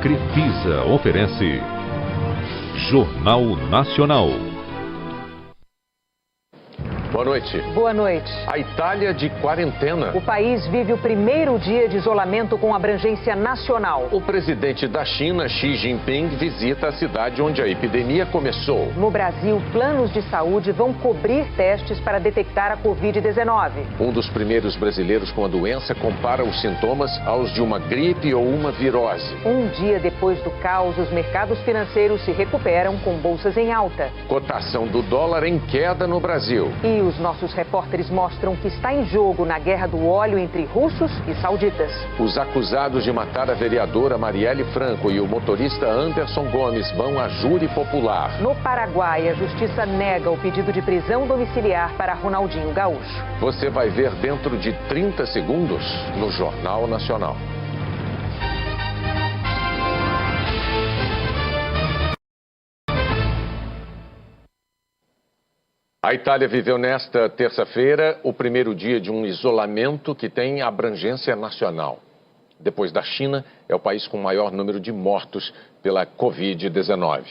Crefisa oferece Jornal Nacional. Boa noite. Boa noite. A Itália de quarentena. O país vive o primeiro dia de isolamento com abrangência nacional. O presidente da China, Xi Jinping, visita a cidade onde a epidemia começou. No Brasil, planos de saúde vão cobrir testes para detectar a Covid-19. Um dos primeiros brasileiros com a doença compara os sintomas aos de uma gripe ou uma virose. Um dia depois do caos, os mercados financeiros se recuperam com bolsas em alta. Cotação do dólar em queda no Brasil. E os nossos repórteres mostram que está em jogo na guerra do óleo entre russos e sauditas. Os acusados de matar a vereadora Marielle Franco e o motorista Anderson Gomes vão a júri popular. No Paraguai, a justiça nega o pedido de prisão domiciliar para Ronaldinho Gaúcho. Você vai ver dentro de 30 segundos no Jornal Nacional. A Itália viveu nesta terça-feira o primeiro dia de um isolamento que tem abrangência nacional. Depois da China, é o país com maior número de mortos pela Covid-19.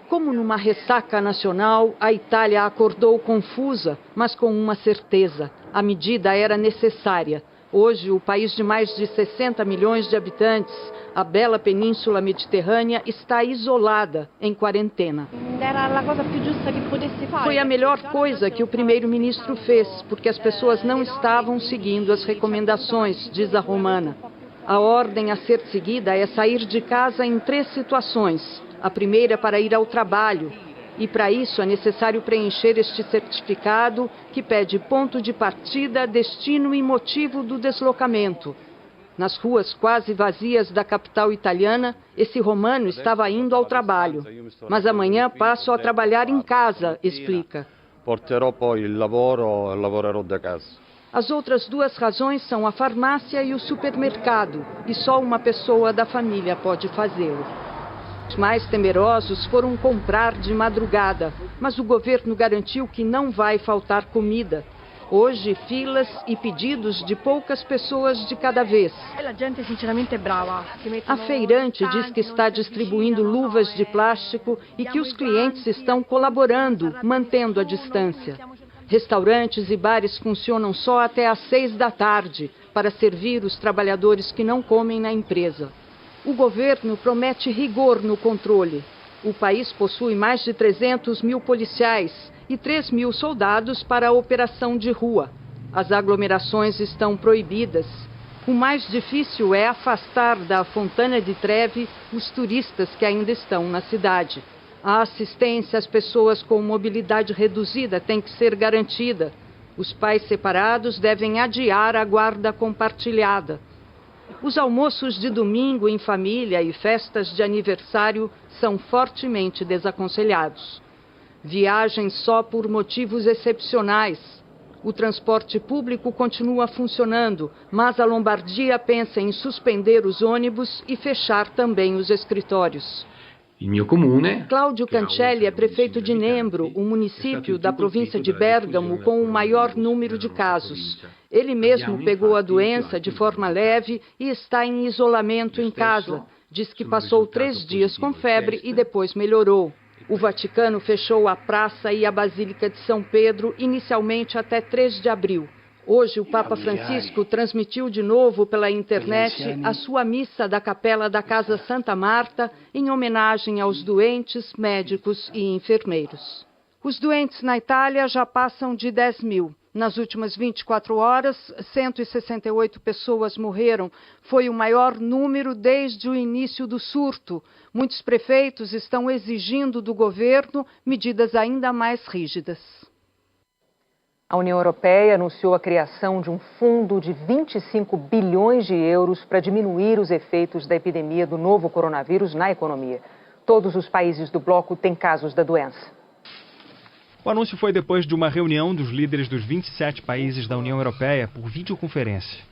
Como numa ressaca nacional, a Itália acordou confusa, mas com uma certeza: a medida era necessária. Hoje, o país de mais de 60 milhões de habitantes, a bela península mediterrânea, está isolada, em quarentena. Foi a melhor coisa que o primeiro-ministro fez, porque as pessoas não estavam seguindo as recomendações, diz a romana. A ordem a ser seguida é sair de casa em 3 situações. A primeira para ir ao trabalho. E para isso é necessário preencher este certificado que pede ponto de partida, destino e motivo do deslocamento. Nas ruas quase vazias da capital italiana, esse romano estava indo ao trabalho. Mas amanhã passo a trabalhar em casa, explica. Porterò poi il lavoro e lavorerò da casa. As outras 2 razões são a farmácia e o supermercado, e só uma pessoa da família pode fazê-lo. Os mais temerosos foram comprar de madrugada, mas o governo garantiu que não vai faltar comida. Hoje, filas e pedidos de poucas pessoas de cada vez. A feirante diz que está distribuindo luvas de plástico e que os clientes estão colaborando, mantendo a distância. Restaurantes e bares funcionam só até às 6 da tarde, para servir os trabalhadores que não comem na empresa. O governo promete rigor no controle. O país possui mais de 300 mil policiais e 3 mil soldados para a operação de rua. As aglomerações estão proibidas. O mais difícil é afastar da Fontana di Trevi os turistas que ainda estão na cidade. A assistência às pessoas com mobilidade reduzida tem que ser garantida. Os pais separados devem adiar a guarda compartilhada. Os almoços de domingo em família e festas de aniversário são fortemente desaconselhados. Viagens só por motivos excepcionais. O transporte público continua funcionando, mas a Lombardia pensa em suspender os ônibus e fechar também os escritórios. Cláudio Cancelli é prefeito de Nembro, um município da província de Bérgamo com o maior número de casos. Ele mesmo pegou a doença de forma leve e está em isolamento em casa. Diz que passou 3 dias com febre e depois melhorou. O Vaticano fechou a praça e a Basílica de São Pedro inicialmente até 3 de abril. Hoje, o Papa Francisco transmitiu de novo pela internet a sua missa da Capela da Casa Santa Marta em homenagem aos doentes, médicos e enfermeiros. Os doentes na Itália já passam de 10 mil. Nas últimas 24 horas, 168 pessoas morreram. Foi o maior número desde o início do surto. Muitos prefeitos estão exigindo do governo medidas ainda mais rígidas. A União Europeia anunciou a criação de um fundo de 25 bilhões de euros para diminuir os efeitos da epidemia do novo coronavírus na economia. Todos os países do bloco têm casos da doença. O anúncio foi depois de uma reunião dos líderes dos 27 países da União Europeia por videoconferência.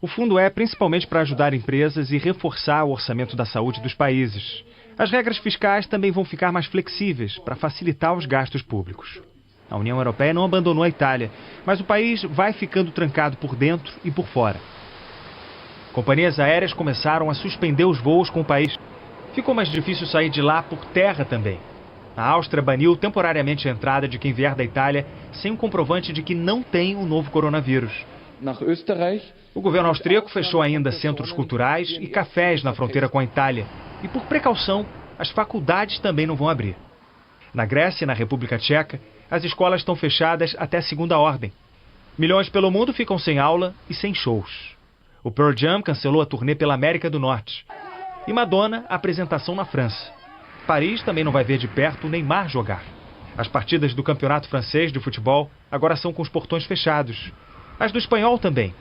O fundo é principalmente para ajudar empresas e reforçar o orçamento da saúde dos países. As regras fiscais também vão ficar mais flexíveis para facilitar os gastos públicos. A União Europeia não abandonou a Itália, mas o país vai ficando trancado por dentro e por fora. Companhias aéreas começaram a suspender os voos com o país. Ficou mais difícil sair de lá por terra também. A Áustria baniu temporariamente a entrada de quem vier da Itália sem um comprovante de que não tem o novo coronavírus. O governo austríaco fechou ainda centros culturais e cafés na fronteira com a Itália. E por precaução, as faculdades também não vão abrir. Na Grécia e na República Tcheca, as escolas estão fechadas até segunda ordem. Milhões pelo mundo ficam sem aula e sem shows. O Pearl Jam cancelou a turnê pela América do Norte. E Madonna, a apresentação na França. Paris também não vai ver de perto o Neymar jogar. As partidas do Campeonato Francês de futebol agora são com os portões fechados. As do espanhol também.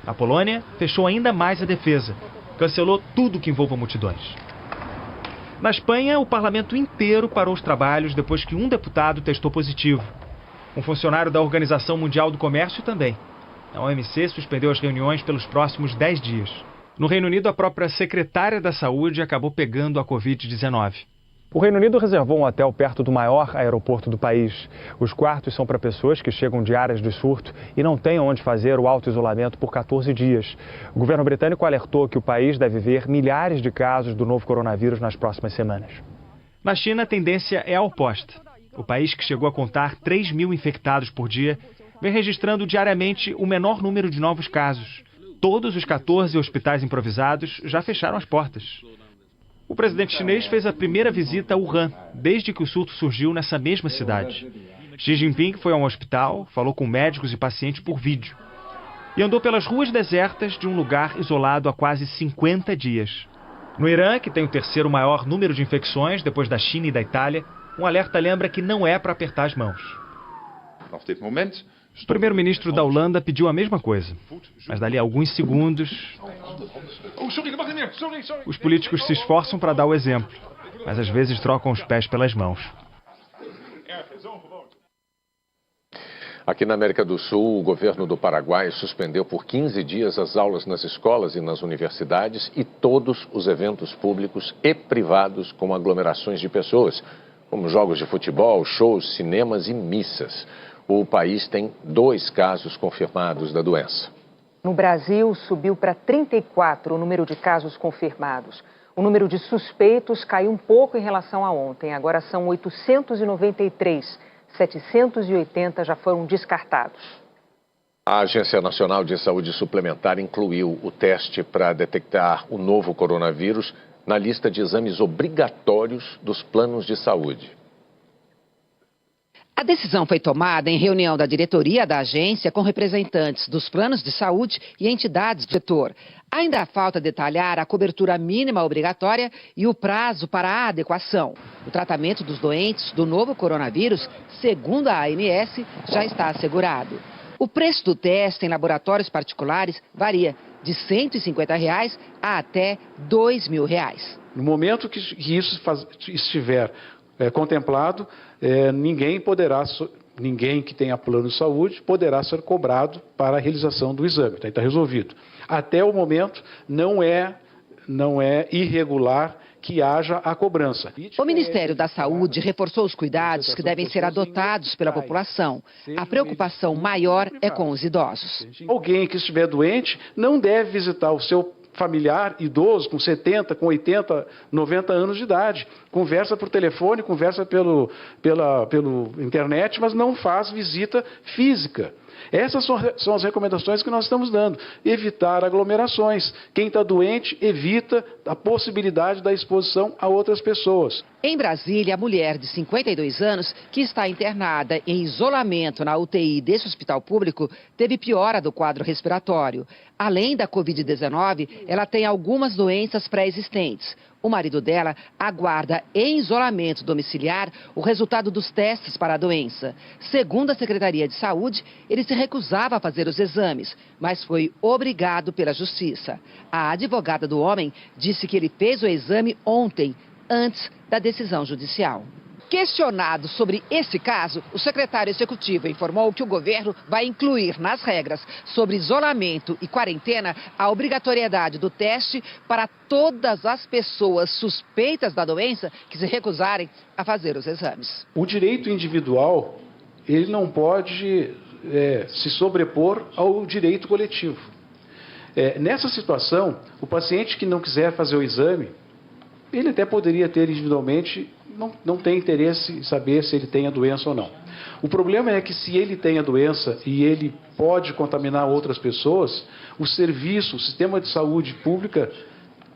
A Polônia fechou ainda mais a defesa. Cancelou tudo que envolva multidões. Na Espanha, o parlamento inteiro parou os trabalhos depois que um deputado testou positivo. Um funcionário da Organização Mundial do Comércio também. A OMC suspendeu as reuniões pelos próximos 10 dias. No Reino Unido, a própria secretária da Saúde acabou pegando a Covid-19. O Reino Unido reservou um hotel perto do maior aeroporto do país. Os quartos são para pessoas que chegam de áreas de surto e não têm onde fazer o auto-isolamento por 14 dias. O governo britânico alertou que o país deve ver milhares de casos do novo coronavírus nas próximas semanas. Na China, a tendência é a oposta. O país, que chegou a contar 3.000 infectados por dia, vem registrando diariamente o menor número de novos casos. Todos os 14 hospitais improvisados já fecharam as portas. O presidente chinês fez a primeira visita a Wuhan, desde que o surto surgiu nessa mesma cidade. Xi Jinping foi a um hospital, falou com médicos e pacientes por vídeo. E andou pelas ruas desertas de um lugar isolado há quase 50 dias. No Irã, que tem o terceiro maior número de infecções, depois da China e da Itália, um alerta lembra que não é para apertar as mãos. O primeiro-ministro da Holanda pediu a mesma coisa, mas dali a alguns segundos, os políticos se esforçam para dar o exemplo, mas às vezes trocam os pés pelas mãos. Aqui na América do Sul, o governo do Paraguai suspendeu por 15 dias as aulas nas escolas e nas universidades e todos os eventos públicos e privados com aglomerações de pessoas, como jogos de futebol, shows, cinemas e missas. O país tem 2 casos confirmados da doença. No Brasil, subiu para 34 o número de casos confirmados. O número de suspeitos caiu um pouco em relação a ontem. Agora são 893. 780 já foram descartados. A Agência Nacional de Saúde Suplementar incluiu o teste para detectar o novo coronavírus na lista de exames obrigatórios dos planos de saúde. A decisão foi tomada em reunião da diretoria da agência com representantes dos planos de saúde e entidades do setor. Ainda falta detalhar a cobertura mínima obrigatória e o prazo para a adequação. O tratamento dos doentes do novo coronavírus, segundo a ANS, já está assegurado. O preço do teste em laboratórios particulares varia de R$ 150 a até R$ 2.000. No momento que isso estiver contemplado, ninguém que tenha plano de saúde poderá ser cobrado para a realização do exame. Está resolvido. Até o momento, não é irregular que haja a cobrança. O Ministério da Saúde reforçou os cuidados que devem ser adotados pela população. A preocupação maior é com os idosos. Alguém que estiver doente não deve visitar o seu familiar idoso com 70, com 80, 90 anos de idade. Conversa por telefone, conversa pelo internet, mas não faz visita física. Essas são as recomendações que nós estamos dando. Evitar aglomerações. Quem está doente, evita a possibilidade da exposição a outras pessoas. Em Brasília, a mulher de 52 anos, que está internada em isolamento na UTI desse hospital público, teve piora do quadro respiratório. Além da Covid-19, ela tem algumas doenças pré-existentes. O marido dela aguarda em isolamento domiciliar o resultado dos testes para a doença. Segundo a Secretaria de Saúde, ele se recusava a fazer os exames, mas foi obrigado pela Justiça. A advogada do homem disse que ele fez o exame ontem, antes da decisão judicial. Questionado sobre esse caso, o secretário executivo informou que o governo vai incluir nas regras sobre isolamento e quarentena a obrigatoriedade do teste para todas as pessoas suspeitas da doença que se recusarem a fazer os exames. O direito individual, ele não pode se sobrepor ao direito coletivo. Nessa situação, o paciente que não quiser fazer o exame, ele até poderia ter individualmente, não tem interesse em saber se ele tem a doença ou não. O problema é que se ele tem a doença e ele pode contaminar outras pessoas, o sistema de saúde pública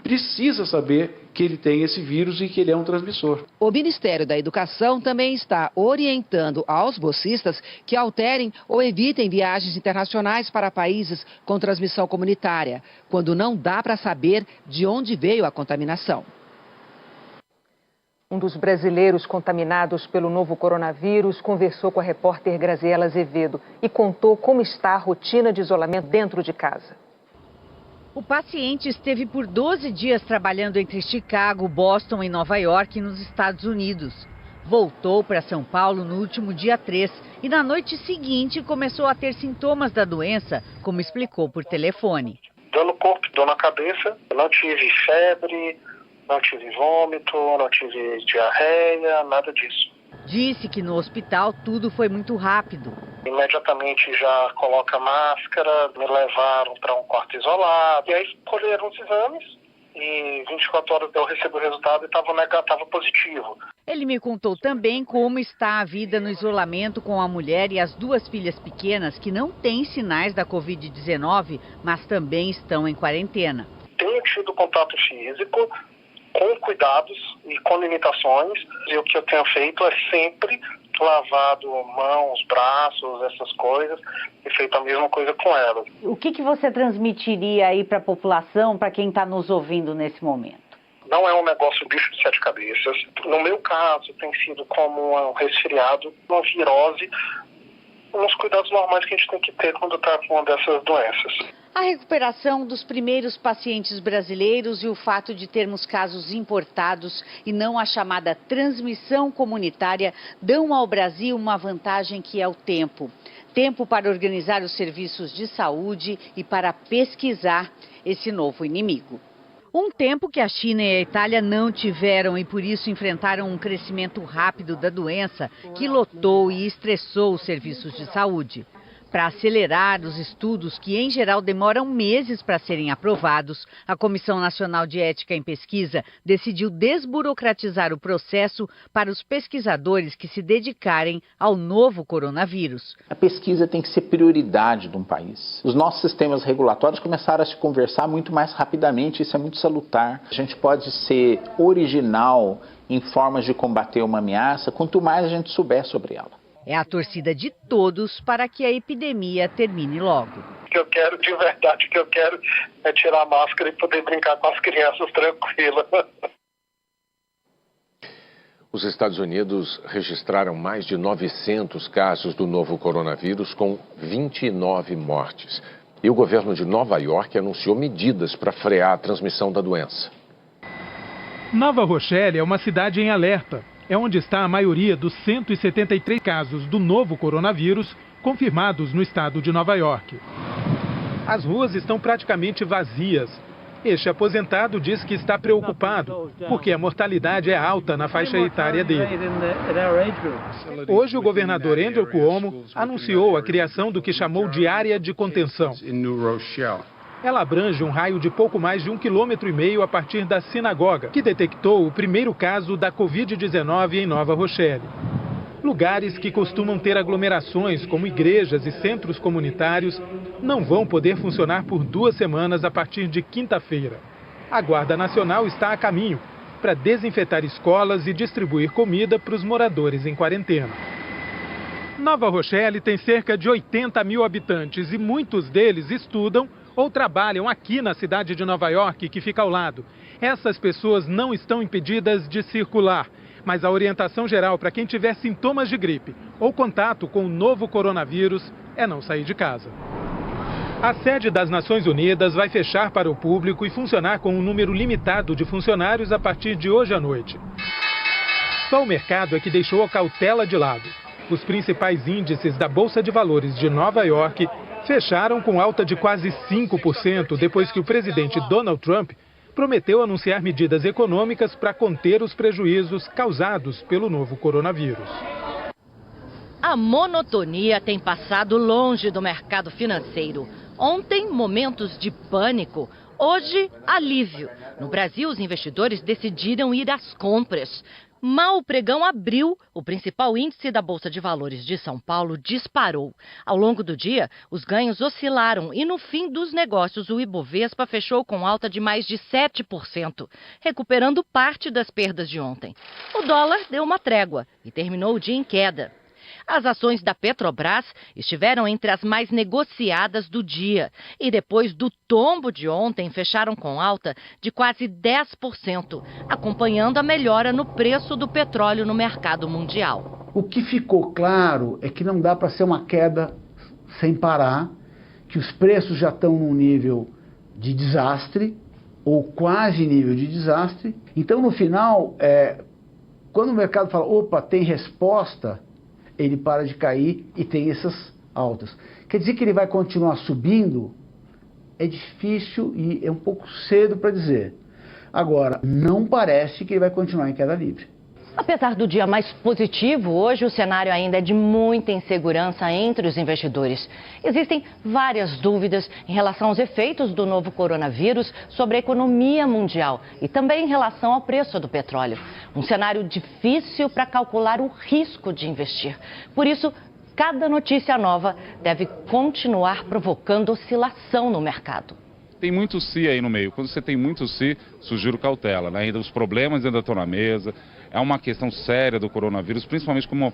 precisa saber que ele tem esse vírus e que ele é um transmissor. O Ministério da Educação também está orientando aos bolsistas que alterem ou evitem viagens internacionais para países com transmissão comunitária, quando não dá para saber de onde veio a contaminação. Um dos brasileiros contaminados pelo novo coronavírus conversou com a repórter Graziela Azevedo e contou como está a rotina de isolamento dentro de casa. O paciente esteve por 12 dias trabalhando entre Chicago, Boston e Nova York, nos Estados Unidos. Voltou para São Paulo no último dia 3 e na noite seguinte começou a ter sintomas da doença, como explicou por telefone. Dor no corpo, dor na cabeça, não tive febre, não tive vômito, não tive diarreia, nada disso. Disse que no hospital tudo foi muito rápido. Imediatamente já coloca máscara, me levaram para um quarto isolado. E aí colheram os exames e 24 horas eu recebi o resultado e estava positivo. Ele me contou também como está a vida no isolamento com a mulher e as 2 filhas pequenas que não têm sinais da Covid-19, mas também estão em quarentena. Tenho tido contato físico, com cuidados e com limitações, e o que eu tenho feito é sempre lavado mãos, braços, essas coisas, e feito a mesma coisa com elas. O que você transmitiria aí para a população, para quem está nos ouvindo nesse momento? Não é um negócio bicho de 7 cabeças. No meu caso, tem sido como um resfriado, uma virose, uns cuidados normais que a gente tem que ter quando está com uma dessas doenças. A recuperação dos primeiros pacientes brasileiros e o fato de termos casos importados e não a chamada transmissão comunitária dão ao Brasil uma vantagem que é o tempo. Tempo para organizar os serviços de saúde e para pesquisar esse novo inimigo. Um tempo que a China e a Itália não tiveram e por isso enfrentaram um crescimento rápido da doença que lotou e estressou os serviços de saúde. Para acelerar os estudos, que em geral demoram meses para serem aprovados, a Comissão Nacional de Ética em Pesquisa decidiu desburocratizar o processo para os pesquisadores que se dedicarem ao novo coronavírus. A pesquisa tem que ser prioridade de um país. Os nossos sistemas regulatórios começaram a se conversar muito mais rapidamente, isso é muito salutar. A gente pode ser original em formas de combater uma ameaça, quanto mais a gente souber sobre ela. É a torcida de todos para que a epidemia termine logo. O que eu quero, de verdade, é tirar a máscara e poder brincar com as crianças tranquilas. Os Estados Unidos registraram mais de 900 casos do novo coronavírus, com 29 mortes. E o governo de Nova York anunciou medidas para frear a transmissão da doença. Nova Rochelle é uma cidade em alerta. É onde está a maioria dos 173 casos do novo coronavírus confirmados no estado de Nova York. As ruas estão praticamente vazias. Este aposentado diz que está preocupado, porque a mortalidade é alta na faixa etária dele. Hoje, o governador Andrew Cuomo anunciou a criação do que chamou de área de contenção. Ela abrange um raio de pouco mais de 1,5 km a partir da sinagoga, que detectou o primeiro caso da Covid-19 em Nova Rochelle. Lugares que costumam ter aglomerações, como igrejas e centros comunitários, não vão poder funcionar por 2 semanas a partir de quinta-feira. A Guarda Nacional está a caminho para desinfetar escolas e distribuir comida para os moradores em quarentena. Nova Rochelle tem cerca de 80 mil habitantes e muitos deles estudam ou trabalham aqui na cidade de Nova York, que fica ao lado. Essas pessoas não estão impedidas de circular, mas a orientação geral para quem tiver sintomas de gripe ou contato com o novo coronavírus é não sair de casa. A sede das Nações Unidas vai fechar para o público e funcionar com um número limitado de funcionários a partir de hoje à noite. Só o mercado é que deixou a cautela de lado. Os principais índices da Bolsa de Valores de Nova York fecharam com alta de quase 5% depois que o presidente Donald Trump prometeu anunciar medidas econômicas para conter os prejuízos causados pelo novo coronavírus. A monotonia tem passado longe do mercado financeiro. Ontem, momentos de pânico. Hoje, alívio. No Brasil, os investidores decidiram ir às compras. Mal o pregão abriu, o principal índice da Bolsa de Valores de São Paulo disparou. Ao longo do dia, os ganhos oscilaram e no fim dos negócios o Ibovespa fechou com alta de mais de 7%, recuperando parte das perdas de ontem. O dólar deu uma trégua e terminou o dia em queda. As ações da Petrobras estiveram entre as mais negociadas do dia e depois do tombo de ontem fecharam com alta de quase 10%, acompanhando a melhora no preço do petróleo no mercado mundial. O que ficou claro é que não dá para ser uma queda sem parar, que os preços já estão num nível de desastre ou quase nível de desastre. Então, no final, quando o mercado fala, opa, tem resposta, ele para de cair e tem essas altas. Quer dizer que ele vai continuar subindo? É difícil e é um pouco cedo para dizer. Agora, não parece que ele vai continuar em queda livre. Apesar do dia mais positivo, hoje o cenário ainda é de muita insegurança entre os investidores. Existem várias dúvidas em relação aos efeitos do novo coronavírus sobre a economia mundial e também em relação ao preço do petróleo. Um cenário difícil para calcular o risco de investir. Por isso, cada notícia nova deve continuar provocando oscilação no mercado. Tem muito si aí no meio. Quando você tem muito si, sugiro cautela, né? Ainda os problemas ainda estão na mesa. É uma questão séria do coronavírus, principalmente como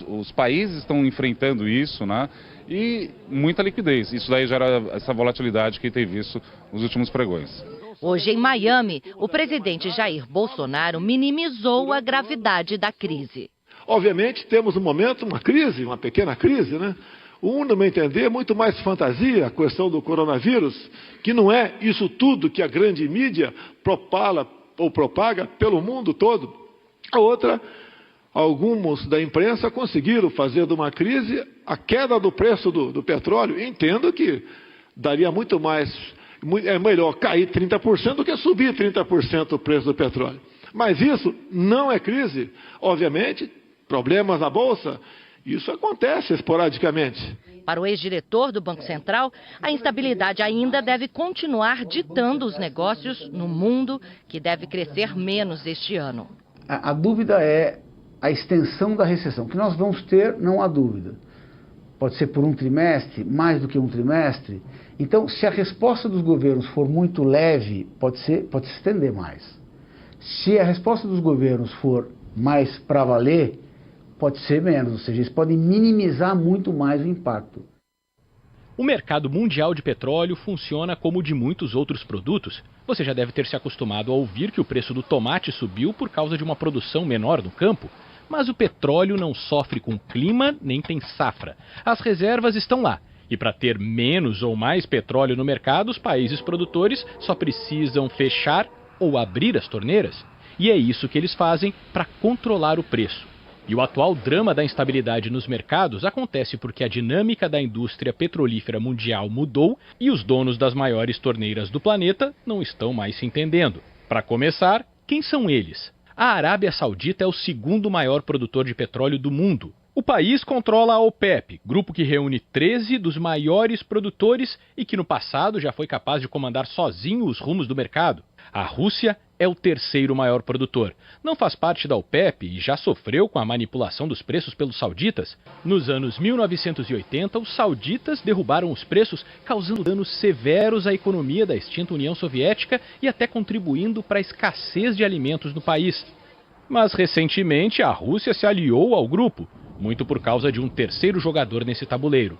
os países estão enfrentando isso, né? E muita liquidez. Isso daí gera essa volatilidade que tem visto nos últimos pregões. Hoje em Miami, o presidente Jair Bolsonaro minimizou a gravidade da crise. Obviamente temos um momento, uma crise, uma pequena crise, né? No meu entender, é muito mais fantasia a questão do coronavírus, que não é isso tudo que a grande mídia propala ou propaga pelo mundo todo. A outra, alguns da imprensa conseguiram fazer de uma crise a queda do preço do petróleo. Entendo que daria muito mais, é melhor cair 30% do que subir 30% o preço do petróleo. Mas isso não é crise, obviamente, problemas na Bolsa. Isso acontece esporadicamente. Para o ex-diretor do Banco Central, a instabilidade ainda deve continuar ditando os negócios no mundo, que deve crescer menos este ano. A dúvida é a extensão da recessão, que nós vamos ter, não há dúvida. Pode ser por um trimestre, mais do que um trimestre. Então, se a resposta dos governos for muito leve, pode se estender mais. Se a resposta dos governos for mais para valer, pode ser menos, ou seja, eles podem minimizar muito mais o impacto. O mercado mundial de petróleo funciona como o de muitos outros produtos. Você já deve ter se acostumado a ouvir que o preço do tomate subiu por causa de uma produção menor no campo. Mas o petróleo não sofre com clima nem tem safra. As reservas estão lá. E para ter menos ou mais petróleo no mercado, os países produtores só precisam fechar ou abrir as torneiras. E é isso que eles fazem para controlar o preço. E o atual drama da instabilidade nos mercados acontece porque a dinâmica da indústria petrolífera mundial mudou e os donos das maiores torneiras do planeta não estão mais se entendendo. Para começar, quem são eles? A Arábia Saudita é o segundo maior produtor de petróleo do mundo. O país controla a OPEP, grupo que reúne 13 dos maiores produtores e que no passado já foi capaz de comandar sozinho os rumos do mercado. A Rússia é o terceiro maior produtor. Não faz parte da OPEP e já sofreu com a manipulação dos preços pelos sauditas. Nos anos 1980, os sauditas derrubaram os preços, causando danos severos à economia da extinta União Soviética e até contribuindo para a escassez de alimentos no país. Mas recentemente a Rússia se aliou ao grupo, muito por causa de um terceiro jogador nesse tabuleiro.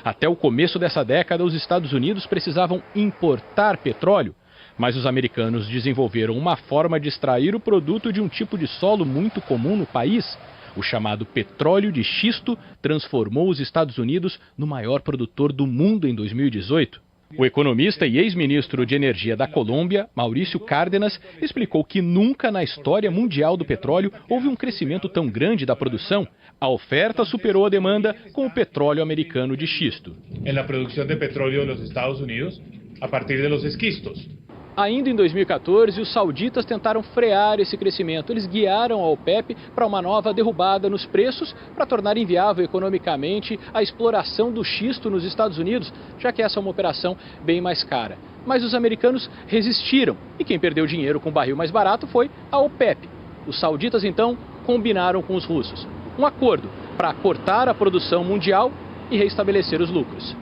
Até o começo dessa década, os Estados Unidos precisavam importar petróleo, mas os americanos desenvolveram uma forma de extrair o produto de um tipo de solo muito comum no país. O chamado petróleo de xisto transformou os Estados Unidos no maior produtor do mundo em 2018. O economista e ex-ministro de Energia da Colômbia, Maurício Cárdenas, explicou que nunca na história mundial do petróleo houve um crescimento tão grande da produção. A oferta superou a demanda com o petróleo americano de xisto. Na produção de petróleo dos Estados Unidos, a partir de los esquistos. Ainda em 2014, os sauditas tentaram frear esse crescimento. Eles guiaram a OPEP para uma nova derrubada nos preços para tornar inviável economicamente a exploração do xisto nos Estados Unidos, já que essa é uma operação bem mais cara. Mas os americanos resistiram e quem perdeu dinheiro com o barril mais barato foi a OPEP. Os sauditas, então, combinaram com os russos um acordo para cortar a produção mundial e restabelecer os lucros.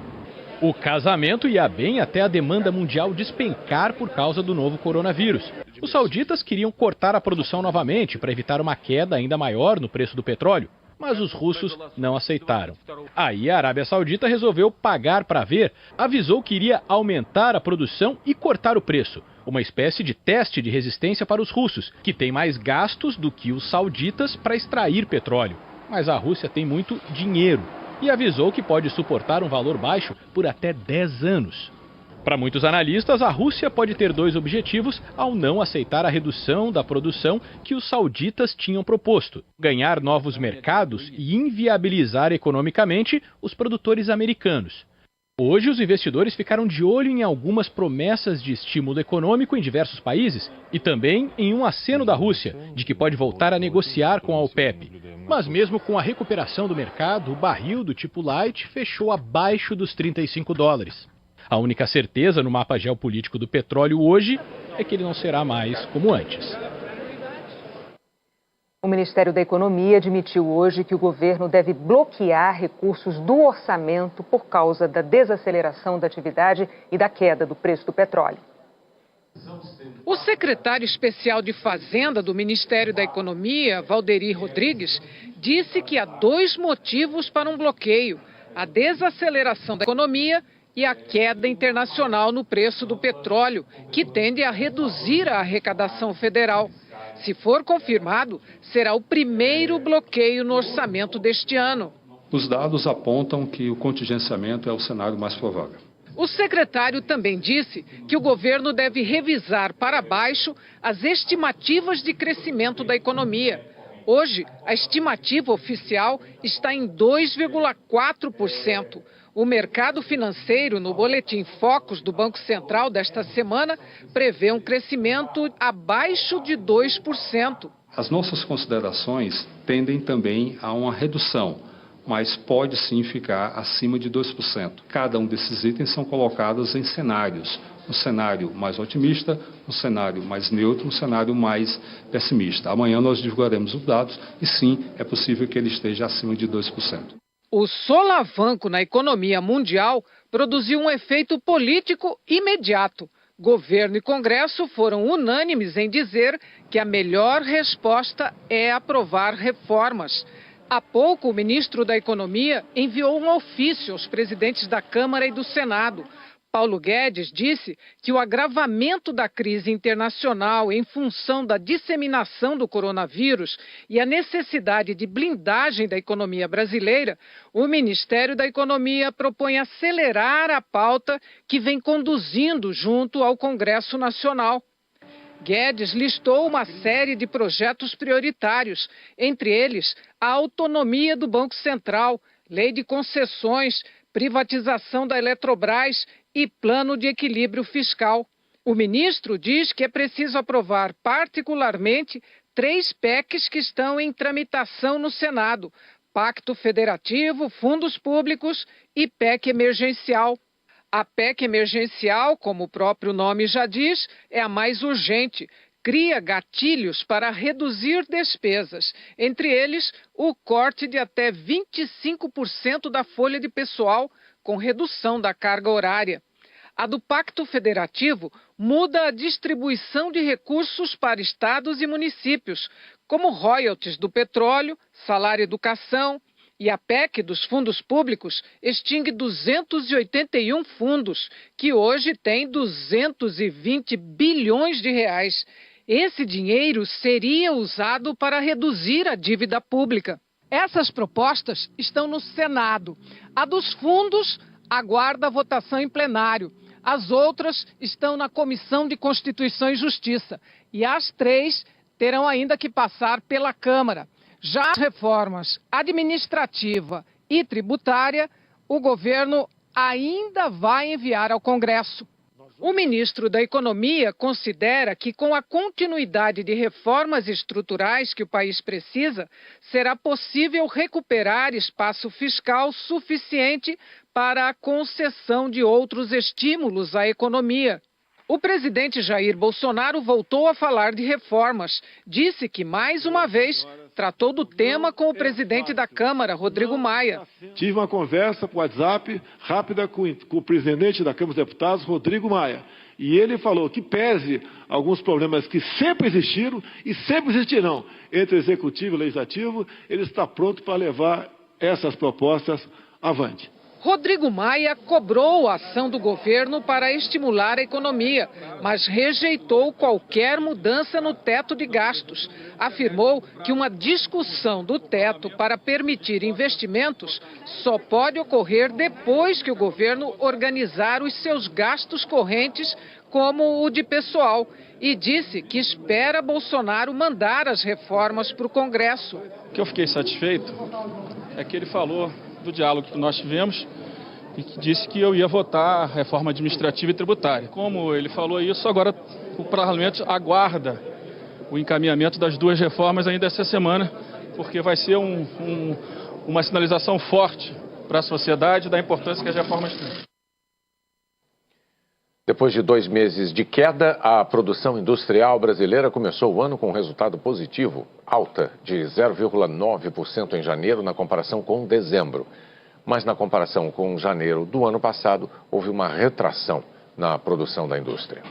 O casamento ia bem até a demanda mundial despencar por causa do novo coronavírus. Os sauditas queriam cortar a produção novamente para evitar uma queda ainda maior no preço do petróleo, mas os russos não aceitaram. Aí a Arábia Saudita resolveu pagar para ver, avisou que iria aumentar a produção e cortar o preço. Uma espécie de teste de resistência para os russos, que têm mais gastos do que os sauditas para extrair petróleo. Mas a Rússia tem muito dinheiro e avisou que pode suportar um valor baixo por até 10 anos. Para muitos analistas, a Rússia pode ter dois objetivos ao não aceitar a redução da produção que os sauditas tinham proposto: ganhar novos mercados e inviabilizar economicamente os produtores americanos. Hoje, os investidores ficaram de olho em algumas promessas de estímulo econômico em diversos países e também em um aceno da Rússia, de que pode voltar a negociar com a OPEP. Mas mesmo com a recuperação do mercado, o barril do tipo light fechou abaixo dos $35. A única certeza no mapa geopolítico do petróleo hoje é que ele não será mais como antes. O Ministério da Economia admitiu hoje que o governo deve bloquear recursos do orçamento por causa da desaceleração da atividade e da queda do preço do petróleo. O secretário especial de Fazenda do Ministério da Economia, Valderi Rodrigues, disse que há dois motivos para um bloqueio: a desaceleração da economia e a queda internacional no preço do petróleo, que tende a reduzir a arrecadação federal. Se for confirmado, será o primeiro bloqueio no orçamento deste ano. Os dados apontam que o contingenciamento é o cenário mais provável. O secretário também disse que o governo deve revisar para baixo as estimativas de crescimento da economia. Hoje, a estimativa oficial está em 2,4%. O mercado financeiro, no boletim Focus do Banco Central desta semana, prevê um crescimento abaixo de 2%. As nossas considerações tendem também a uma redução, mas pode sim ficar acima de 2%. Cada um desses itens são colocados em cenários. Um cenário mais otimista, um cenário mais neutro, um cenário mais pessimista. Amanhã nós divulgaremos os dados e sim, é possível que ele esteja acima de 2%. O solavanco na economia mundial produziu um efeito político imediato. Governo e Congresso foram unânimes em dizer que a melhor resposta é aprovar reformas. Há pouco, o ministro da Economia enviou um ofício aos presidentes da Câmara e do Senado. Paulo Guedes disse que o agravamento da crise internacional em função da disseminação do coronavírus e a necessidade de blindagem da economia brasileira, o Ministério da Economia propõe acelerar a pauta que vem conduzindo junto ao Congresso Nacional. Guedes listou uma série de projetos prioritários, entre eles a autonomia do Banco Central, lei de concessões, privatização da Eletrobras e plano de equilíbrio fiscal. O ministro diz que é preciso aprovar particularmente 3 PECs que estão em tramitação no Senado: Pacto Federativo, Fundos Públicos e PEC Emergencial. A PEC Emergencial, como o próprio nome já diz, é a mais urgente. Cria gatilhos para reduzir despesas, entre eles o corte de até 25% da folha de pessoal, com redução da carga horária. A do Pacto Federativo muda a distribuição de recursos para estados e municípios, como royalties do petróleo, salário e educação, e a PEC dos fundos públicos extingue 281 fundos, que hoje têm 220 bilhões de reais. Esse dinheiro seria usado para reduzir a dívida pública. Essas propostas estão no Senado. A dos fundos aguarda a votação em plenário. As outras estão na Comissão de Constituição e Justiça. E as 3 terão ainda que passar pela Câmara. Já as reformas administrativa e tributária, o governo ainda vai enviar ao Congresso. O ministro da Economia considera que, com a continuidade de reformas estruturais que o país precisa, será possível recuperar espaço fiscal suficiente para a concessão de outros estímulos à economia. O presidente Jair Bolsonaro voltou a falar de reformas. Disse que, mais uma vez, tratou do tema com o presidente da Câmara, Rodrigo Maia. Tive uma conversa por WhatsApp rápida com o presidente da Câmara dos Deputados, Rodrigo Maia. E ele falou que, pese alguns problemas que sempre existiram e sempre existirão entre o Executivo e o Legislativo, ele está pronto para levar essas propostas avante. Rodrigo Maia cobrou a ação do governo para estimular a economia, mas rejeitou qualquer mudança no teto de gastos. Afirmou que uma discussão do teto para permitir investimentos só pode ocorrer depois que o governo organizar os seus gastos correntes, como o de pessoal, e disse que espera Bolsonaro mandar as reformas para o Congresso. O que eu fiquei satisfeito é que ele falou do diálogo que nós tivemos e que disse que eu ia votar a reforma administrativa e tributária. Como ele falou isso, agora o parlamento aguarda o encaminhamento das duas reformas ainda essa semana, porque vai ser uma sinalização forte para a sociedade da importância que as reformas têm. Depois de 2 meses de queda, a produção industrial brasileira começou o ano com um resultado positivo, alta de 0,9% em janeiro na comparação com dezembro. Mas na comparação com janeiro do ano passado, houve uma retração na produção da indústria.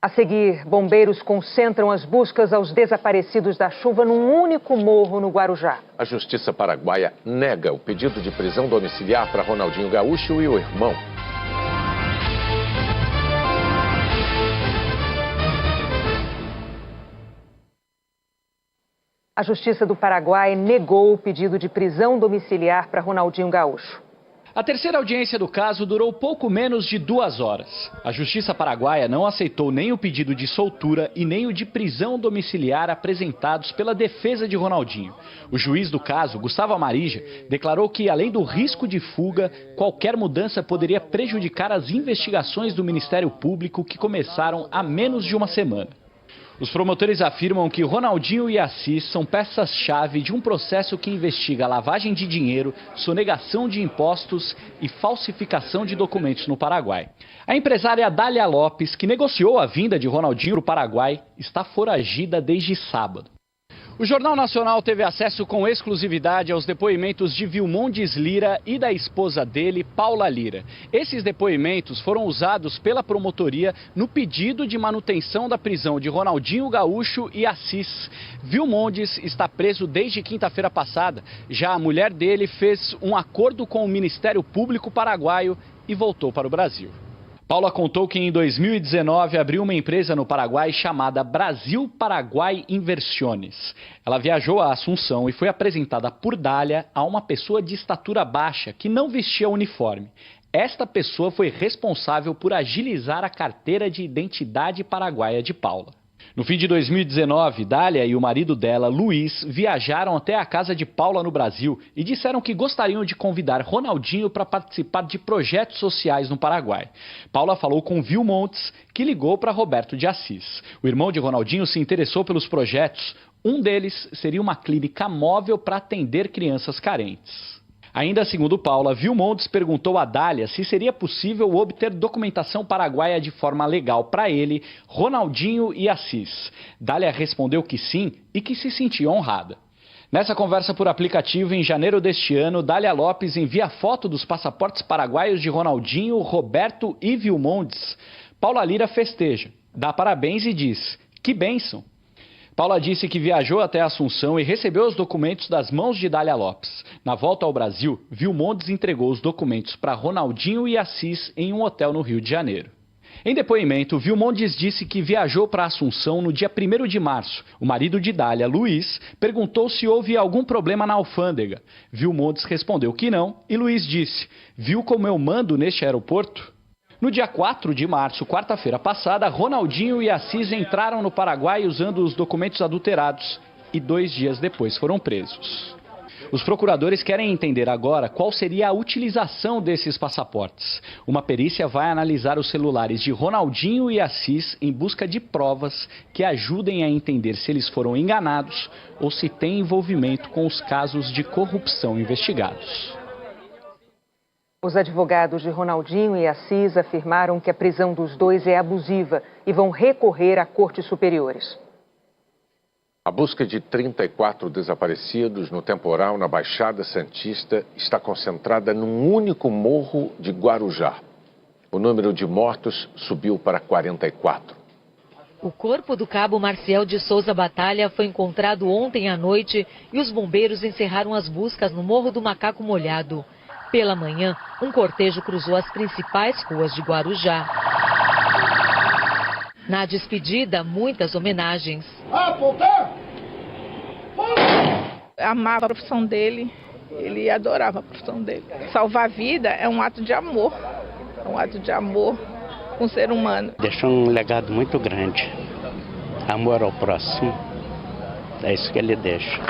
A seguir, bombeiros concentram as buscas aos desaparecidos da chuva num único morro no Guarujá. A Justiça Paraguaia nega o pedido de prisão domiciliar para Ronaldinho Gaúcho e o irmão. A Justiça do Paraguai negou o pedido de prisão domiciliar para Ronaldinho Gaúcho. A terceira audiência do caso durou pouco menos de 2 horas. A Justiça Paraguaia não aceitou nem o pedido de soltura e nem o de prisão domiciliar apresentados pela defesa de Ronaldinho. O juiz do caso, Gustavo Amarija, declarou que, além do risco de fuga, qualquer mudança poderia prejudicar as investigações do Ministério Público que começaram há menos de uma semana. Os promotores afirmam que Ronaldinho e Assis são peças-chave de um processo que investiga lavagem de dinheiro, sonegação de impostos e falsificação de documentos no Paraguai. A empresária Dália Lopes, que negociou a vinda de Ronaldinho para o Paraguai, está foragida desde sábado. O Jornal Nacional teve acesso com exclusividade aos depoimentos de Vilmondes Lira e da esposa dele, Paula Lira. Esses depoimentos foram usados pela promotoria no pedido de manutenção da prisão de Ronaldinho Gaúcho e Assis. Vilmondes está preso desde quinta-feira passada. Já a mulher dele fez um acordo com o Ministério Público paraguaio e voltou para o Brasil. Paula contou que em 2019 abriu uma empresa no Paraguai chamada Brasil Paraguai Inversiones. Ela viajou a Assunção e foi apresentada por Dália a uma pessoa de estatura baixa que não vestia uniforme. Esta pessoa foi responsável por agilizar a carteira de identidade paraguaia de Paula. No fim de 2019, Dália e o marido dela, Luiz, viajaram até a casa de Paula no Brasil e disseram que gostariam de convidar Ronaldinho para participar de projetos sociais no Paraguai. Paula falou com Vilmontes, que ligou para Roberto de Assis. O irmão de Ronaldinho se interessou pelos projetos. Um deles seria uma clínica móvel para atender crianças carentes. Ainda segundo Paula, Vilmontes perguntou a Dália se seria possível obter documentação paraguaia de forma legal para ele, Ronaldinho e Assis. Dália respondeu que sim e que se sentia honrada. Nessa conversa por aplicativo, em janeiro deste ano, Dália Lopes envia foto dos passaportes paraguaios de Ronaldinho, Roberto e Vilmontes. Paula Lira festeja, dá parabéns e diz: "Que bênção!" Paula disse que viajou até Assunção e recebeu os documentos das mãos de Dália Lopes. Na volta ao Brasil, Vilmontes entregou os documentos para Ronaldinho e Assis em um hotel no Rio de Janeiro. Em depoimento, Vilmontes disse que viajou para Assunção no dia 1º de março. O marido de Dália, Luiz, perguntou se houve algum problema na alfândega. Vilmontes respondeu que não e Luiz disse: "Viu como eu mando neste aeroporto?" No dia 4 de março, quarta-feira passada, Ronaldinho e Assis entraram no Paraguai usando os documentos adulterados e 2 dias depois foram presos. Os procuradores querem entender agora qual seria a utilização desses passaportes. Uma perícia vai analisar os celulares de Ronaldinho e Assis em busca de provas que ajudem a entender se eles foram enganados ou se têm envolvimento com os casos de corrupção investigados. Os advogados de Ronaldinho e Assis afirmaram que a prisão dos dois é abusiva e vão recorrer a cortes superiores. A busca de 34 desaparecidos no temporal na Baixada Santista está concentrada num único morro de Guarujá. O número de mortos subiu para 44. O corpo do cabo Marcial de Souza Batalha foi encontrado ontem à noite e os bombeiros encerraram as buscas no Morro do Macaco Molhado. Pela manhã, um cortejo cruzou as principais ruas de Guarujá. Na despedida, muitas homenagens. Amava a profissão dele, ele adorava a profissão dele. Salvar a vida é um ato de amor, com o ser humano. Deixou um legado muito grande, amor ao próximo, é isso que ele deixa.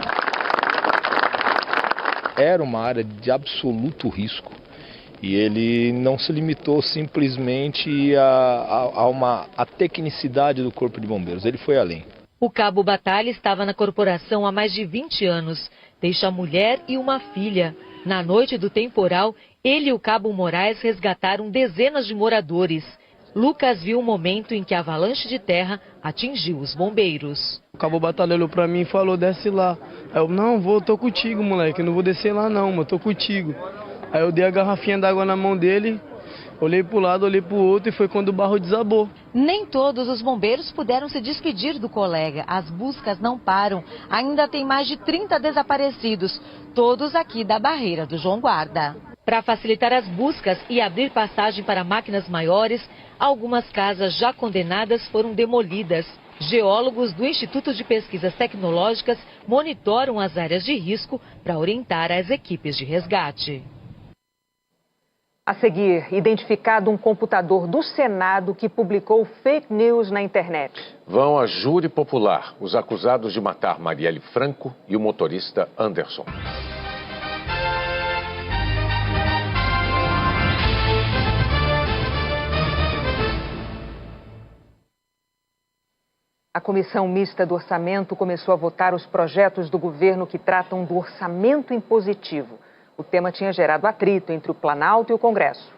Era uma área de absoluto risco e ele não se limitou simplesmente à tecnicidade do Corpo de Bombeiros, ele foi além. O cabo Batalha estava na corporação há mais de 20 anos, deixa a mulher e uma filha. Na noite do temporal, ele e o cabo Moraes resgataram dezenas de moradores. Lucas viu o momento em que a avalanche de terra atingiu os bombeiros. O cabo Batalha olhou pra mim e falou, desce lá. Aí eu, não, tô contigo, moleque, eu não vou descer lá não, mas tô contigo. Aí eu dei a garrafinha d'água na mão dele, olhei pro lado, olhei pro outro e foi quando o barro desabou. Nem todos os bombeiros puderam se despedir do colega. As buscas não param. Ainda tem mais de 30 desaparecidos, todos aqui da barreira do João Guarda. Para facilitar as buscas e abrir passagem para máquinas maiores, algumas casas já condenadas foram demolidas. Geólogos do Instituto de Pesquisas Tecnológicas monitoram as áreas de risco para orientar as equipes de resgate. A seguir, identificado um computador do Senado que publicou fake news na internet. Vão a júri popular os acusados de matar Marielle Franco e o motorista Anderson. A Comissão Mista do Orçamento começou a votar os projetos do governo que tratam do orçamento impositivo. O tema tinha gerado atrito entre o Planalto e o Congresso.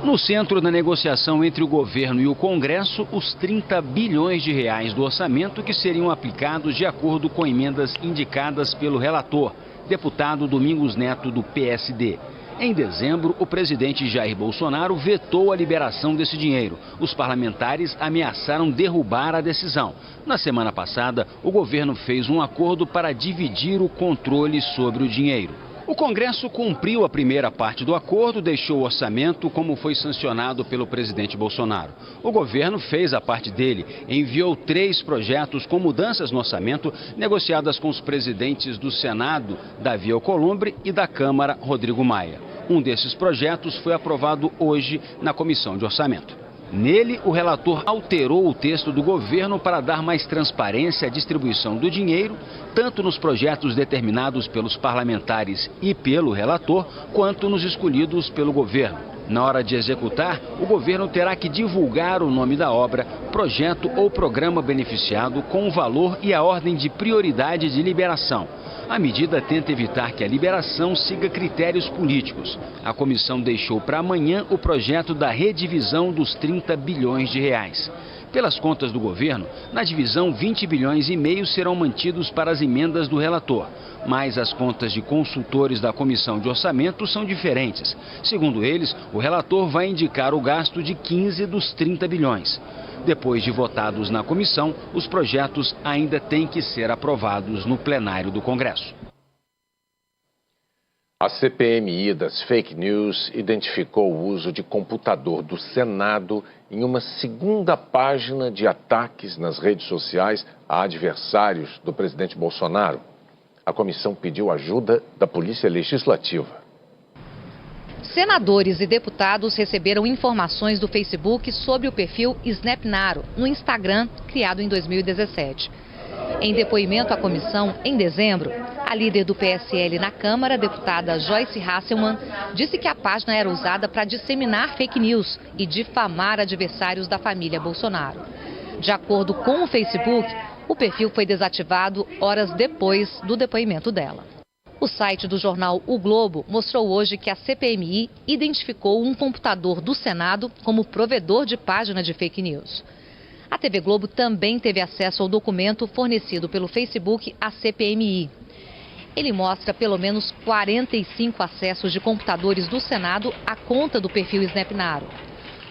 No centro da negociação entre o governo e o Congresso, os 30 bilhões de reais do orçamento que seriam aplicados de acordo com emendas indicadas pelo relator, deputado Domingos Neto, do PSD. Em dezembro, o presidente Jair Bolsonaro vetou a liberação desse dinheiro. Os parlamentares ameaçaram derrubar a decisão. Na semana passada, o governo fez um acordo para dividir o controle sobre o dinheiro. O Congresso cumpriu a primeira parte do acordo, deixou o orçamento como foi sancionado pelo presidente Bolsonaro. O governo fez a parte dele, enviou 3 projetos com mudanças no orçamento, negociadas com os presidentes do Senado, Davi Alcolumbre, e da Câmara, Rodrigo Maia. Um desses projetos foi aprovado hoje na Comissão de Orçamento. Nele, o relator alterou o texto do governo para dar mais transparência à distribuição do dinheiro, tanto nos projetos determinados pelos parlamentares e pelo relator, quanto nos escolhidos pelo governo. Na hora de executar, o governo terá que divulgar o nome da obra, projeto ou programa beneficiado com o valor e a ordem de prioridade de liberação. A medida tenta evitar que a liberação siga critérios políticos. A comissão deixou para amanhã o projeto da redivisão dos 30 bilhões de reais. Pelas contas do governo, na divisão 20 bilhões e meio serão mantidos para as emendas do relator. Mas as contas de consultores da Comissão de Orçamento são diferentes. Segundo eles, o relator vai indicar o gasto de 15 dos 30 bilhões. Depois de votados na comissão, os projetos ainda têm que ser aprovados no plenário do Congresso. A CPMI das fake news identificou o uso de computador do Senado em uma segunda página de ataques nas redes sociais a adversários do presidente Bolsonaro. A comissão pediu ajuda da Polícia Legislativa. Senadores e deputados receberam informações do Facebook sobre o perfil Snapnaro no Instagram, criado em 2017. Em depoimento à comissão, em dezembro, A líder do PSL na Câmara, deputada Joyce Hasselmann, disse que a página era usada para disseminar fake news e difamar adversários da família Bolsonaro. De acordo com o Facebook, o perfil foi desativado horas depois do depoimento dela. O site do jornal O Globo mostrou hoje que a CPMI identificou um computador do Senado como provedor de página de fake news. A TV Globo também teve acesso ao documento fornecido pelo Facebook à CPMI. Ele mostra pelo menos 45 acessos de computadores do Senado à conta do perfil Snapnaro.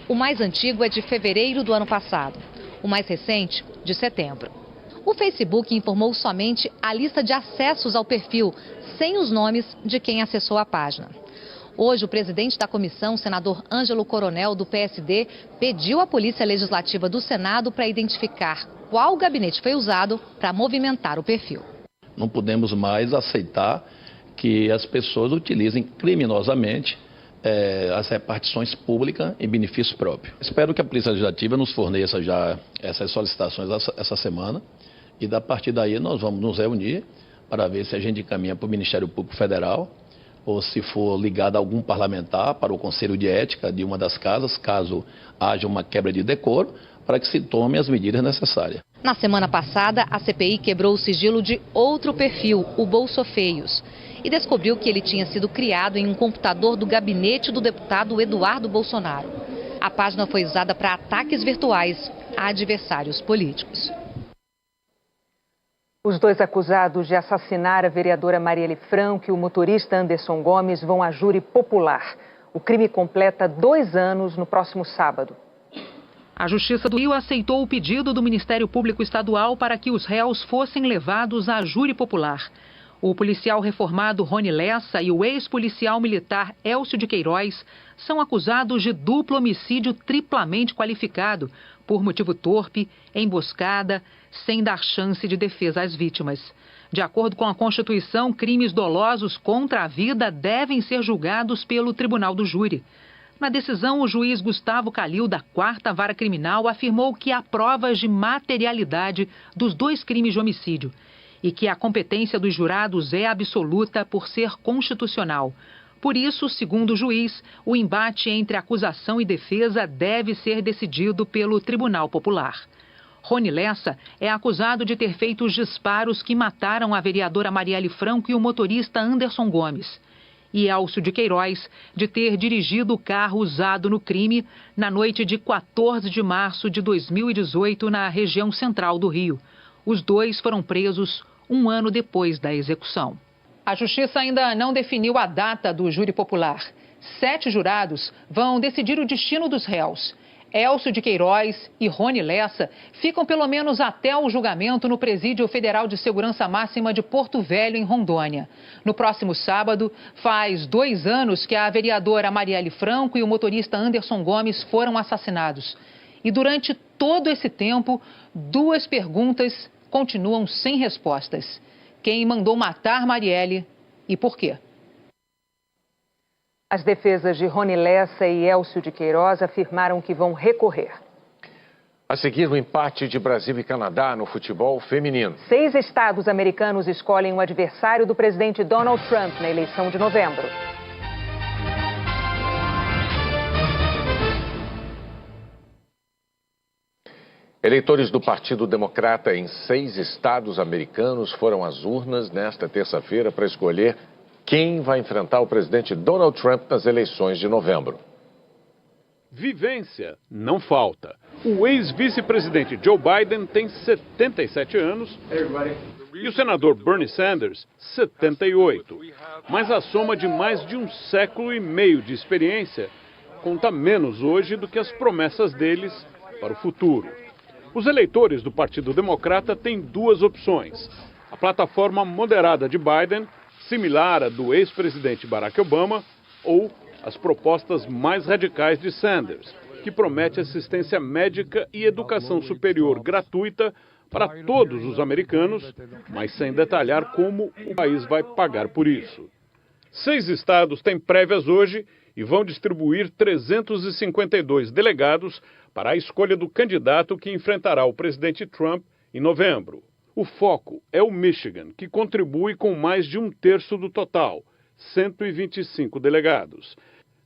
O mais antigo é de fevereiro do ano passado, o mais recente, de setembro. O Facebook informou somente a lista de acessos ao perfil, sem os nomes de quem acessou a página. Hoje, o presidente da comissão, senador Ângelo Coronel, do PSD, pediu à Polícia Legislativa do Senado para identificar qual gabinete foi usado para movimentar o perfil. Não podemos mais aceitar que as pessoas utilizem criminosamente as repartições públicas em benefício próprio. Espero que a Polícia Legislativa nos forneça já essas solicitações essa semana e, a partir daí, nós vamos nos reunir para ver se a gente encaminha para o Ministério Público Federal ou, se for ligado a algum parlamentar, para o Conselho de Ética de uma das casas, caso haja uma quebra de decoro, para que se tome as medidas necessárias. Na semana passada, a CPI quebrou o sigilo de outro perfil, o Bolsofeios, e descobriu que ele tinha sido criado em um computador do gabinete do deputado Eduardo Bolsonaro. A página foi usada para ataques virtuais a adversários políticos. Os dois acusados de assassinar a vereadora Marielle Franco e o motorista Anderson Gomes vão a júri popular. O crime completa 2 anos no próximo sábado. A Justiça do Rio aceitou o pedido do Ministério Público Estadual para que os réus fossem levados à júri popular. O policial reformado Rony Lessa e o ex-policial militar Elcio de Queiroz são acusados de duplo homicídio triplamente qualificado por motivo torpe, emboscada, sem dar chance de defesa às vítimas. De acordo com a Constituição, crimes dolosos contra a vida devem ser julgados pelo Tribunal do Júri. Na decisão, o juiz Gustavo Calil, da 4ª Vara Criminal, afirmou que há provas de materialidade dos 2 crimes de homicídio e que a competência dos jurados é absoluta por ser constitucional. Por isso, segundo o juiz, o embate entre acusação e defesa deve ser decidido pelo Tribunal Popular. Rony Lessa é acusado de ter feito os disparos que mataram a vereadora Marielle Franco e o motorista Anderson Gomes. E Elcio de Queiroz de ter dirigido o carro usado no crime na noite de 14 de março de 2018 na região central do Rio. Os 2 foram presos 1 ano depois da execução. A Justiça ainda não definiu a data do júri popular. 7 jurados vão decidir o destino dos réus. Elcio de Queiroz e Rony Lessa ficam pelo menos até o julgamento no Presídio Federal de Segurança Máxima de Porto Velho, em Rondônia. No próximo sábado, faz 2 anos que a vereadora Marielle Franco e o motorista Anderson Gomes foram assassinados. E durante todo esse tempo, 2 perguntas continuam sem respostas. Quem mandou matar Marielle e por quê? As defesas de Rony Lessa e Elcio de Queiroz afirmaram que vão recorrer. A seguir, o empate de Brasil e Canadá no futebol feminino. 6 estados americanos escolhem o adversário do presidente Donald Trump na eleição de novembro. Eleitores do Partido Democrata em 6 estados americanos foram às urnas nesta terça-feira para escolher quem vai enfrentar o presidente Donald Trump nas eleições de novembro. Vivência não falta. O ex-vice-presidente Joe Biden tem 77 anos e o senador Bernie Sanders, 78. Mas a soma de mais de 1 século e meio de experiência conta menos hoje do que as promessas deles para o futuro. Os eleitores do Partido Democrata têm 2 opções. A plataforma moderada de Biden, similar à do ex-presidente Barack Obama, ou as propostas mais radicais de Sanders, que promete assistência médica e educação superior gratuita para todos os americanos, mas sem detalhar como o país vai pagar por isso. 6 estados têm prévias hoje e vão distribuir 352 delegados para a escolha do candidato que enfrentará o presidente Trump em novembro. O foco é o Michigan, que contribui com mais de 1/3 do total, 125 delegados.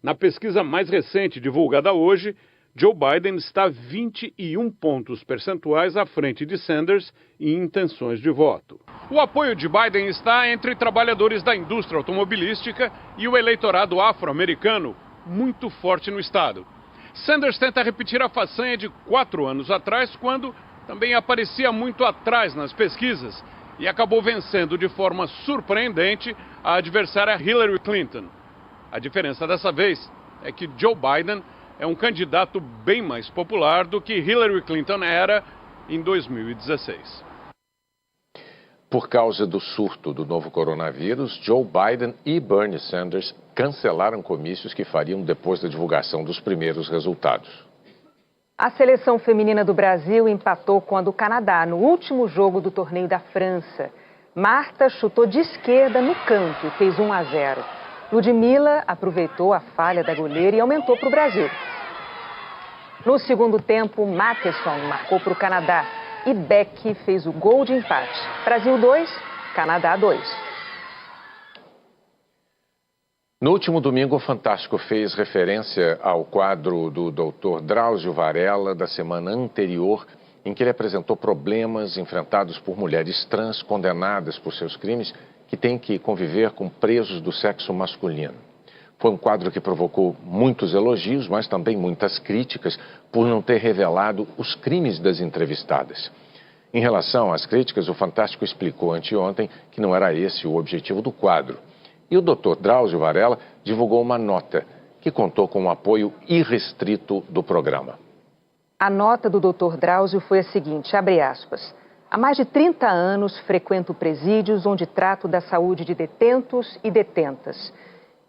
Na pesquisa mais recente divulgada hoje, Joe Biden está 21 pontos percentuais à frente de Sanders em intenções de voto. O apoio de Biden está entre trabalhadores da indústria automobilística e o eleitorado afro-americano, muito forte no estado. Sanders tenta repetir a façanha de 4 anos atrás, quando também aparecia muito atrás nas pesquisas e acabou vencendo de forma surpreendente a adversária Hillary Clinton. A diferença dessa vez é que Joe Biden é um candidato bem mais popular do que Hillary Clinton era em 2016. Por causa do surto do novo coronavírus, Joe Biden e Bernie Sanders cancelaram comícios que fariam depois da divulgação dos primeiros resultados. A seleção feminina do Brasil empatou com a do Canadá no último jogo do torneio da França. Marta chutou de esquerda no canto e fez 1-0. Ludmilla aproveitou a falha da goleira e aumentou para o Brasil. No segundo tempo, Matheson marcou para o Canadá e Beck fez o gol de empate. Brasil 2, Canadá 2. No último domingo, o Fantástico fez referência ao quadro do Dr. Drauzio Varela da semana anterior, em que ele apresentou problemas enfrentados por mulheres trans condenadas por seus crimes que têm que conviver com presos do sexo masculino. Foi um quadro que provocou muitos elogios, mas também muitas críticas por não ter revelado os crimes das entrevistadas. Em relação às críticas, o Fantástico explicou anteontem que não era esse o objetivo do quadro. E o Dr. Drauzio Varela divulgou uma nota que contou com o apoio irrestrito do programa. A nota do Dr. Drauzio foi a seguinte, abre aspas. Há mais de 30 anos frequento presídios onde trato da saúde de detentos e detentas.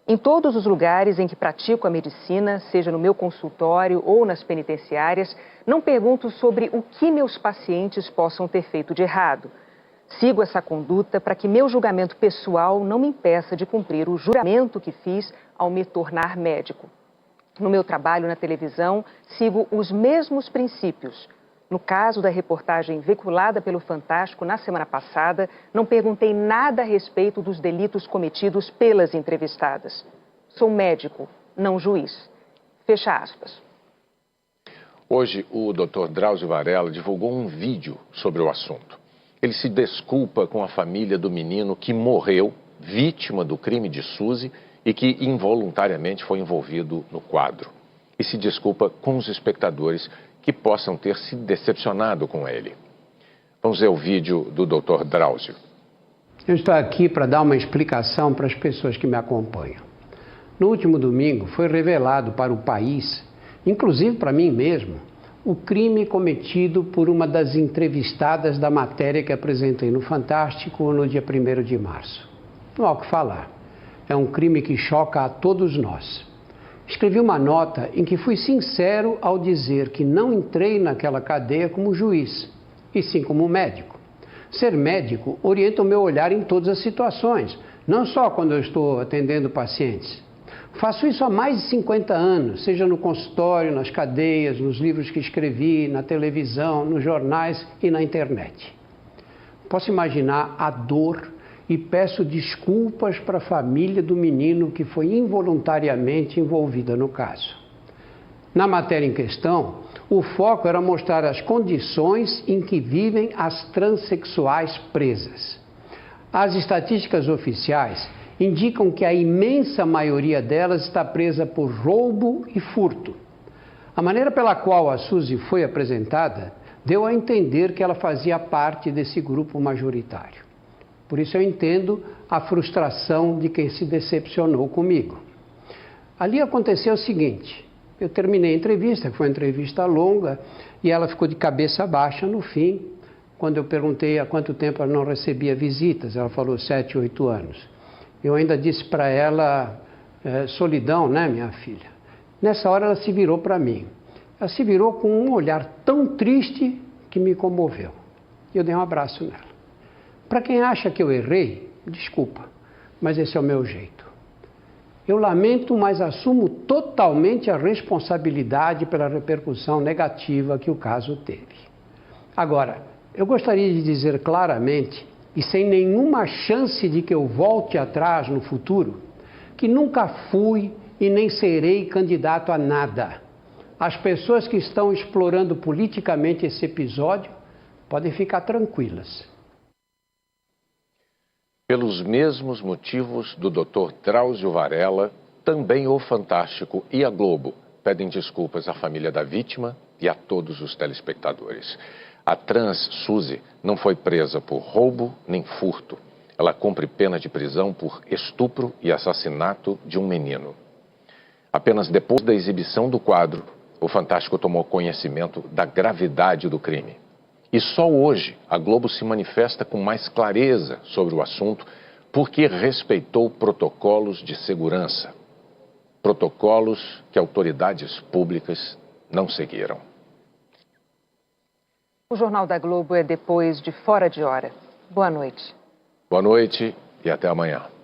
Em todos os lugares em que pratico a medicina, seja no meu consultório ou nas penitenciárias, não pergunto sobre o que meus pacientes possam ter feito de errado. Sigo essa conduta para que meu julgamento pessoal não me impeça de cumprir o juramento que fiz ao me tornar médico. No meu trabalho na televisão, sigo os mesmos princípios. No caso da reportagem veiculada pelo Fantástico na semana passada, não perguntei nada a respeito dos delitos cometidos pelas entrevistadas. Sou médico, não juiz. Fecha aspas. Hoje, o Dr. Drauzio Varela divulgou um vídeo sobre o assunto. Ele se desculpa com a família do menino que morreu, vítima do crime de Suzy, e que involuntariamente foi envolvido no quadro. E se desculpa com os espectadores que possam ter se decepcionado com ele. Vamos ver o vídeo do Dr. Drauzio. Eu estou aqui para dar uma explicação para as pessoas que me acompanham. No último domingo foi revelado para o país, inclusive para mim mesmo, o crime cometido por uma das entrevistadas da matéria que apresentei no Fantástico no dia 1º de março. Não há o que falar. É um crime que choca a todos nós. Escrevi uma nota em que fui sincero ao dizer que não entrei naquela cadeia como juiz, e sim como médico. Ser médico orienta o meu olhar em todas as situações, não só quando eu estou atendendo pacientes. Faço isso há mais de 50 anos, seja no consultório, nas cadeias, nos livros que escrevi, na televisão, nos jornais e na internet. Posso imaginar a dor e peço desculpas para a família do menino que foi involuntariamente envolvida no caso. Na matéria em questão, o foco era mostrar as condições em que vivem as transexuais presas. As estatísticas oficiais indicam que a imensa maioria delas está presa por roubo e furto. A maneira pela qual a Suzy foi apresentada deu a entender que ela fazia parte desse grupo majoritário. Por isso eu entendo a frustração de quem se decepcionou comigo. Ali aconteceu o seguinte, eu terminei a entrevista, que foi uma entrevista longa, e ela ficou de cabeça baixa no fim, quando eu perguntei há quanto tempo ela não recebia visitas, ela falou 7, 8 anos. Eu ainda disse para ela, solidão, né, minha filha? Nessa hora ela se virou para mim. Ela se virou com um olhar tão triste que me comoveu. E eu dei um abraço nela. Para quem acha que eu errei, desculpa, mas esse é o meu jeito. Eu lamento, mas assumo totalmente a responsabilidade pela repercussão negativa que o caso teve. Agora, Eu gostaria de dizer claramente, e sem nenhuma chance de que eu volte atrás no futuro, que nunca fui e nem serei candidato a nada. As pessoas que estão explorando politicamente esse episódio podem ficar tranquilas. Pelos mesmos motivos do Dr. Drauzio Varela, também o Fantástico e a Globo pedem desculpas à família da vítima e a todos os telespectadores. A trans Suzy não foi presa por roubo nem furto. Ela cumpre pena de prisão por estupro e assassinato de um menino. Apenas depois da exibição do quadro, o Fantástico tomou conhecimento da gravidade do crime. E só hoje a Globo se manifesta com mais clareza sobre o assunto porque respeitou protocolos de segurança. Protocolos que autoridades públicas não seguiram. O Jornal da Globo é depois de Fora de Hora. Boa noite. Boa noite e até amanhã.